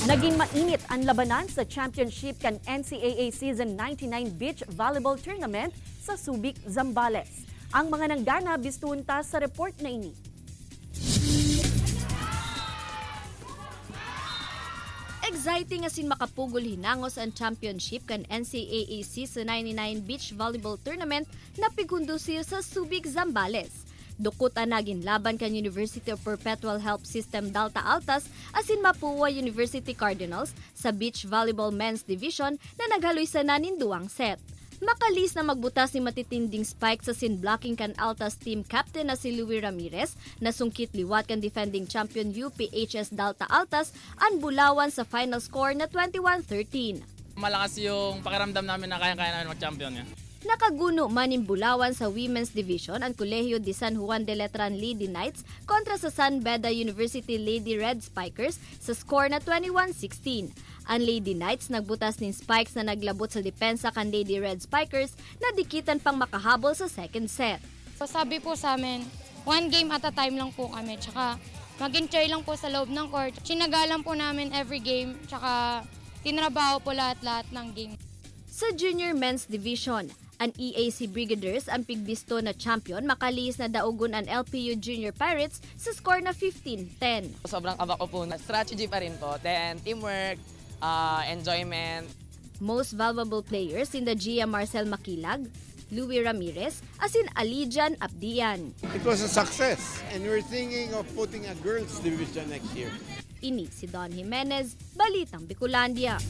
Naging mainit ang labanan sa championship kan NCAA Season 99 Beach Volleyball Tournament sa Subic, Zambales. Ang mga nanggana bistunta sa report na ini. Exciting asin makapugol hinangos ang championship kan NCAA Season 99 Beach Volleyball Tournament na pigundusir sa Subic, Zambales. Dukot ang naging laban kan University of Perpetual Help System Dalta Altas asin Mapua University Cardinals sa Beach Volleyball Men's Division na naghaloy sa naninduang set. Makalis na magbutas ni matitinding spike sa sin-blocking kan Altas team captain na si Louie Ramirez na sungkit liwat kan defending champion UPHS Dalta Altas ang bulawan sa final score na 21-13. Malakas yung pakiramdam namin na kaya-kaya namin mag-champion niya. Nakaguno manin bulawan sa Women's Division ang Colegio de San Juan de Letran Lady Knights kontra sa San Beda University Lady Red Spikers sa score na 21-16. Ang Lady Knights nagbutas ng spikes na naglabot sa depensa kan Lady Red Spikers na dikitan pang makahabol sa second set. Sabi po sa amin, one game at a time lang po kami. Tsaka mag-enjoy lang po sa loob ng court. Sinagalan po namin every game. Tsaka tinrabaho po lahat-lahat ng game. Sa Junior Men's Division, ang EAC Brigadiers ang pigbisto na champion makalis na daugon ang LPU Junior Pirates sa score na 15-10. Sobrang kaba ko po na strategy pa rin po, then teamwork, enjoyment. Most valuable players in the Gia Marcel Makilag, Louie Ramirez, asin Alijan Abdian. It was a success and we're thinking of putting a girls division next year. Ini si Don Jimenez, Balitang Bicolandia.